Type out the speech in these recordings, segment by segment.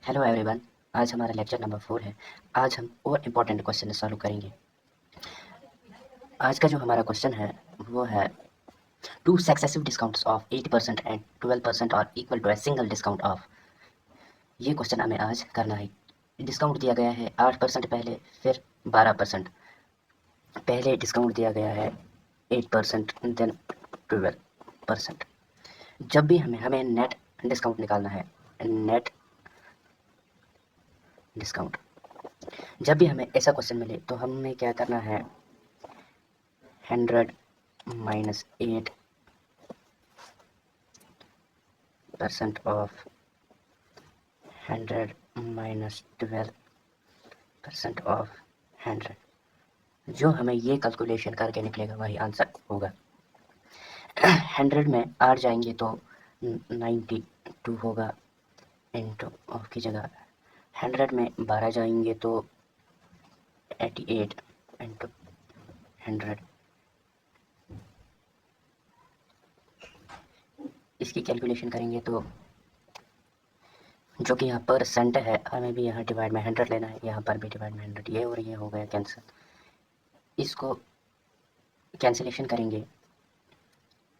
Hello everyone. आज हमारा lecture number 4 है। आज हम और इम्पोर्टेंट क्वेश्चन सॉल्व करेंगे। आज का जो हमारा क्वेश्चन है वो है two successive discounts of 80% and 12% और equal to a single discount of. ये क्वेश्चन हमें आज करना है। डिस्काउंट दिया गया है 8% पहले, फिर 12%। पहले डिस्काउंट दिया गया है 8% देन 12%। जब भी हमें नेट डिस्काउंट निकालना है, नेट डिस्काउंट। जब भी हमें ऐसा क्वेश्चन मिले तो हमें क्या करना है, 100 minus 8% of 100 minus 12% of 100। जो हमें ये कैलकुलेशन करके निकलेगा वही आंसर होगा। 100 में 8 जाएंगे तो 92 होगा, इंटू ऑफ की जगह 100 में 12 जाएंगे तो 88 इंटू 100। इसकी कैलकुलेशन करेंगे तो जो कि यहाँ परसेंट है, हमें भी यहाँ डिवाइड में 100 लेना है, यहाँ पर भी डिवाइड में 100। ये और ये हो गया कैंसिल। इसको कैंसिलेशन करेंगे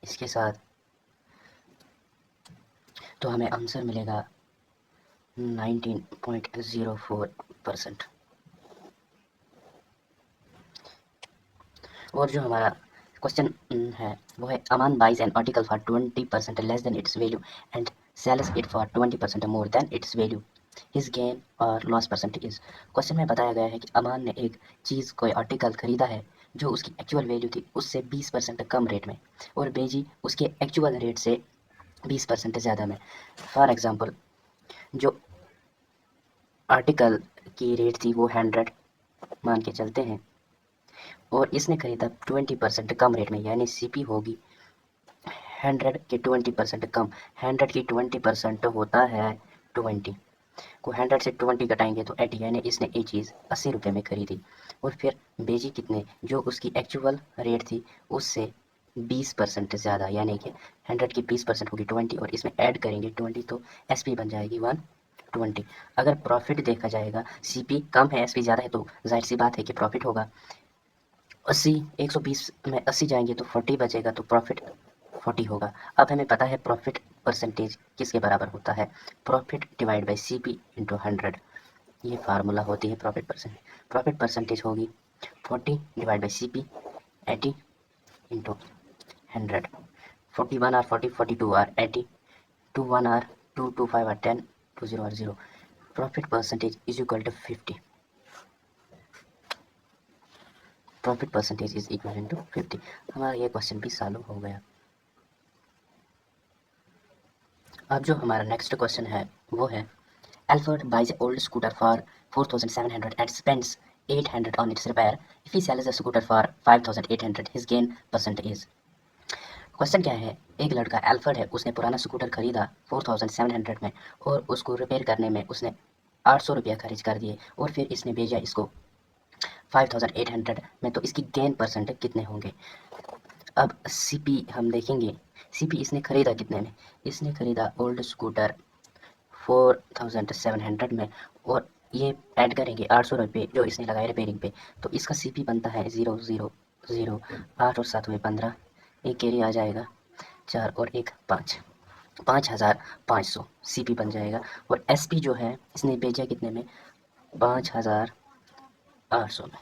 इसके साथ तो हमें आंसर मिलेगा 19.04%। और जो हमारा क्वेश्चन है वो है a man buys an article for 20% less than its value and sells it for 20% more than its value, his gain or loss percentage. Question में बताया गया है कि अमान ने एक चीज़, कोई आर्टिकल खरीदा है जो उसकी एक्चुअल वैल्यू थी उससे 20% कम रेट में, और बेची उसके एक्चुअल रेट से 20% ज़्यादा में। फॉर एग्ज़ाम्पल, जो आर्टिकल की रेट थी वो 100 मान के चलते हैं, और इसने खरीदा 20% कम रेट में, यानी सीपी होगी 100 की 20% कम। 100 की 20% होता है 20 को 100 से 20 घटाएंगे तो 80, यानी इसने ये चीज़ 80 रुपये में खरीदी और फिर बेची कितने, जो उसकी एक्चुअल रेट थी उससे 20% ज़्यादा, यानी कि 100 की 20% होगी 20 और इसमें ऐड करेंगे 20 तो एसपी बन जाएगी 120। अगर प्रॉफिट देखा जाएगा, सीपी कम है एसपी ज़्यादा है तो जाहिर सी बात है कि प्रॉफिट होगा। 80 120 में 80 जाएंगे तो 40 बचेगा तो प्रॉफिट 40 होगा। अब हमें पता है प्रॉफिट परसेंटेज किसके बराबर होता है, profit divide by C P into 100। ये फार्मूला होती है प्रॉफिट परसेंटेज। प्रॉफिट परसेंटेज होगी 40 divide by C P 80 into 100। 41 are 40, 42 are 80, 2 1 are 2, 2 5 are 10, 2 0 are 0। Profit percentage is equal to 50। Profit percentage is equal to 50। हमारा ये question भी solve हो गया। अब जो हमारा नेक्स्ट क्वेश्चन है वो है Alfred buys an old scooter for 4,700 and spends 800 on its repair. If he sells the scooter for 5,800, his gain percent is। Question क्या है, एक लड़का एल्फर्ड है, उसने पुराना स्कूटर खरीदा 4,700 में और उसको रिपेयर करने में उसने 800 रुपया खर्च कर दिए और फिर इसने भेजा इसको 5,800 में, तो इसकी गेन परसेंट कितने होंगे। अब सीपी हम देखेंगे, सीपी इसने खरीदा कितने में, इसने खरीदा ओल्ड स्कूटर 4,700 में और ये ऐड करेंगे 800 रुपये जो इसने लगाए रिपेयरिंग पे, तो इसका सीपी बनता है 0,0,0। 8 और 7 हुए 15, एक कैरी आ जाएगा 4 और 1 5, 5,500 सीपी बन जाएगा। और एसपी जो है इसने बेचा कितने में, 5,800 में।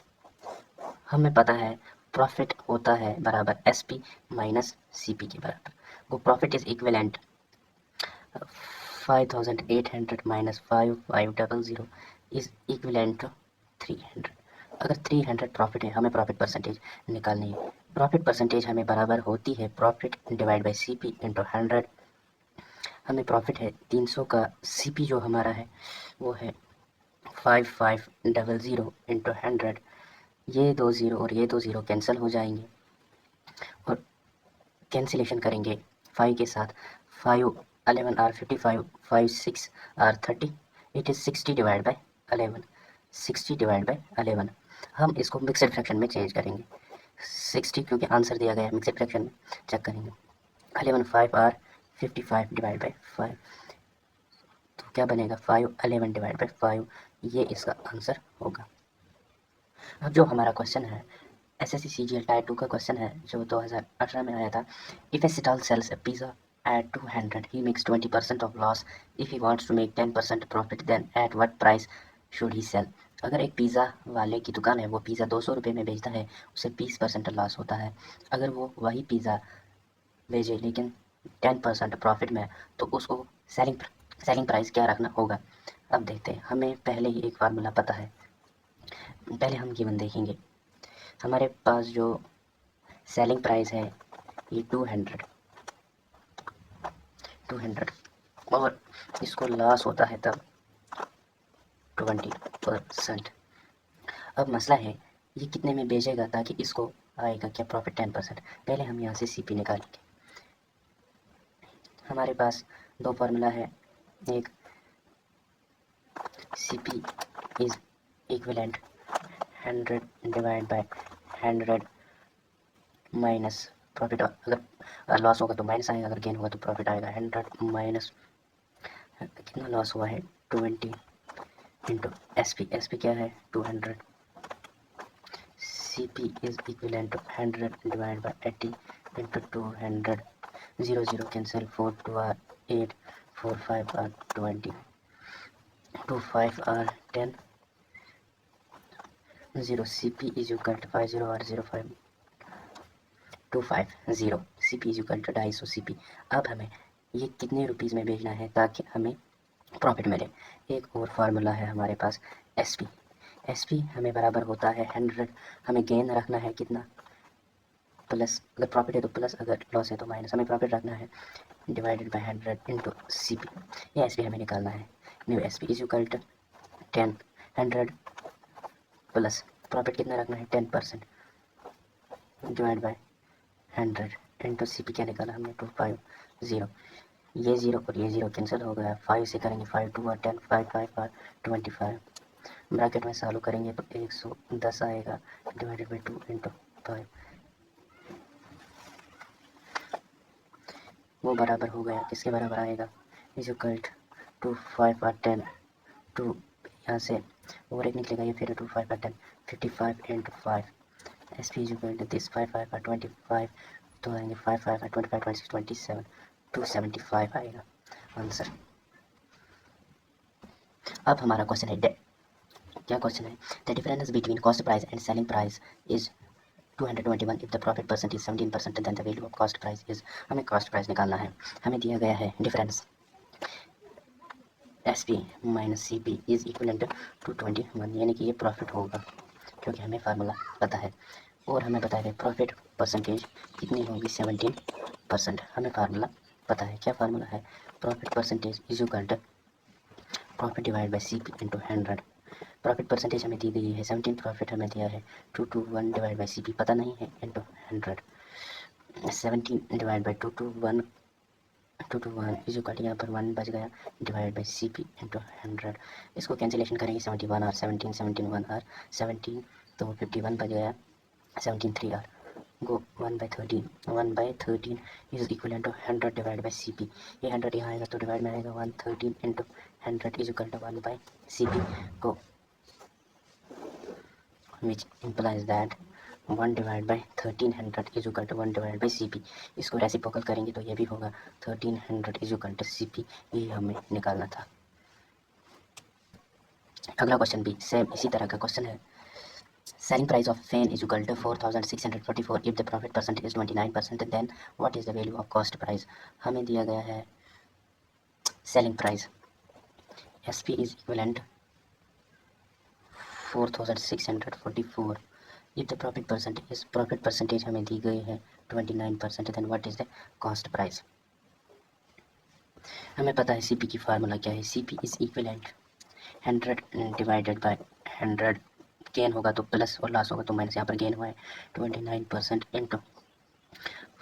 हमें पता है प्रॉफिट होता है बराबर एसपी माइनस सीपी के बराबर। वो profit is equivalent 5,800 minus 5,500 is equivalent to 300। अगर 300 प्रॉफिट है, हमें प्रॉफिट परसेंटेज निकालनी है। प्रॉफिट परसेंटेज हमें बराबर होती है profit divide by CP into 100। हमें प्रॉफिट है 300 का, सीपी जो हमारा है वो है 5,500 इंटू 100। ये 2 ज़ीरो और ये 2 ज़ीरो कैंसिल हो जाएंगे और कैंसिलेशन करेंगे 5 के साथ। 5 11 are 55, 5 6 are 30, it is 60 divide by 11, 60 divide by 11। हम इसको मिक्सड फ्रैक्शन में चेंज करेंगे 60, क्योंकि आंसर दिया गया है मिक्सड फ्रैक्शन में, चेक करेंगे 11 5 आर 55 डिवाइड बाई 5, क्या बनेगा 511 डिवाइड बाई 5, ये इसका आंसर होगा। अब जो हमारा क्वेश्चन है SSC CGL टायर 2 का क्वेश्चन है जो 2018 में आया था। If a stall sells a pizza at 200 he makes 20% of loss. If he wants to make 10% profit then at what price should he sell? अगर एक पिज़्ज़ा वाले की दुकान है, वो पिज़्ज़ा 200 रुपये में बेचता है, उसे 20% लॉस होता है। अगर वो वही पिज़्ज़ा बेचे लेकिन 10% प्रॉफिट में, तो उसको सेलिंग प्राइस क्या रखना होगा। अब देखते हैं, हमें पहले ही एक फार्मूला पता है। पहले हम गिवन देखेंगे। हमारे पास जो सेलिंग प्राइस है ये 200 और इसको लॉस होता है तब 20%। अब मसला है ये कितने में बेचेगा ताकि इसको आएगा क्या प्रॉफिट 10%। पहले हम यहाँ से CP निकालेंगे। हमारे पास दो फार्मूला है, एक CP is equivalent 100 divide by 100 minus profit. अगर लॉस होगा तो माइनस आएगा, अगर गेन होगा तो प्रॉफिट आएगा। 100 माइनस कितना लॉस हुआ है 20 इंटू SP क्या है 200। CP is equivalent to 100 divided by 80 into 200. 0 0 cancel, 4 2 are 8, 4 5 are 20, 2 5 are 10, 0 CP is equal to 5 0 are 0 5 2 5 0 CP is equal to 250 CP। अब हमें ये कितने रुपीज़ में बेचना है ताकि हमें प्रॉफिट मिले। एक और फार्मूला है हमारे पास SP हमें बराबर होता है 100। हमें गेन रखना है कितना प्लस, अगर प्रॉफिट है तो प्लस, अगर लॉस है तो माइनस। हमें प्रॉफिट रखना है डिवाइडेड बाय 100 इंटू CP। ये SP हमें निकालना है। New SP is equal to 10 100 plus profit कितना रखना है 10% डिवाइड बाय 100 इंटू CP क्या निकाला हमने 250। ये 0 और ये 0 कैंसिल हो गया। 5 से करेंगे 5 2 और 10 5 5 और 25 ब्रैकेट में चालू करेंगे तो 110 आएगा डिवाइडेड बाई 2 इंटू 5, वो बराबर हो गया। किसके बराबर आएगा इज इक्वल टू 5 और 10 टू, यहाँ से और एक निकलेगा ये, फिर 2 5 और 10 55 into 5। SP is equal to this 5 5 और 25 तो आएंगे 5 5 और 25 26 27 275 आएगा आंसर। अब हमारा क्वेश्चन है क्या क्वेश्चन है the difference between cost price and selling price is 221 if the profit percent is 17% then the value of cost price is. हमें कॉस्ट प्राइस निकालना है। हमें दिया गया है difference SP minus CP is equivalent to 21, यानी कि ये प्रॉफिट होगा क्योंकि हमें फार्मूला पता है। और हमें पता है प्रॉफिट परसेंटेज कितनी होगी 17%। हमें फार्मूला पता है। क्या फार्मूला है profit percentage is equal to profit divide by CP into 100। Profit percentage हमें दी गई है 17, प्रॉफिट हमें दिया है 221 डिवाइड बाई CP पता नहीं है into 100। 17 divide by 221 is equal to यहाँ पर 1 बच गया डिवाइड बाई CP इंटू 100। इसको कैंसिलेशन करेंगे 71 आर 17 17 1 आर 17 तो 51 बच गया 17 3 are go 1/13 is equal to 100 divide by CP। ये 100 यहाँ आएगा तो डिवाइड में आएगा 113 into 100 is equal to 1/CP को, which implies that 1 divide by 1300 is equal to 1 divide by CP। इसको रेसिप्रोकल करेंगे तो ये भी होगा 1300 इज इक्वल टू CP। ये हमें निकालना था। अगला क्वेश्चन भी सेम इसी तरह का क्वेश्चन है। Selling price of fan is equal to 4644 if the profit percent is 29% then what is the value of cost price. हमें दिया गया है selling price SP is equivalent 4644 if the profit percentage हमें दी गई है 29% then what is the cost price. हमें पता है CP की फार्मूला क्या है। CP is equivalent 100 divided by 100, gain होगा तो प्लस और लॉस होगा तो माइनस। यहाँ पर गेन हुआ है 29% into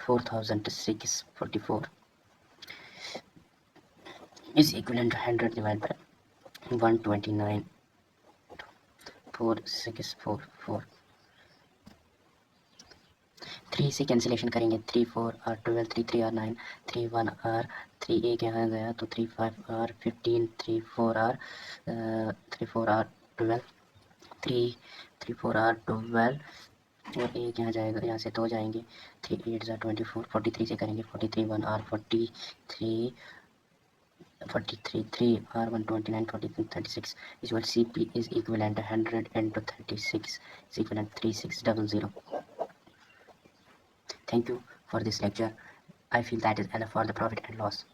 4644 is equivalent 100 divide by 129 4644। 3 से कैंसिलेशन करेंगे, 3 4 आर 12, 3 3 आर 9, 3 1 आर 3 एक यहाँ गया तो 3 5 आर 15, 3 4 आर 12, 3 3 4 आर 12 और एक यहाँ जाएगा, यहाँ से 2 जाएंगे, 3 8 ज़ा 24, 43 से करेंगे, 43 1 are 43 3 R 129 43 36 is what CP is equivalent to 100 into 36 is equivalent to 3600. Thank you for this lecture. I feel that is enough for the profit and loss.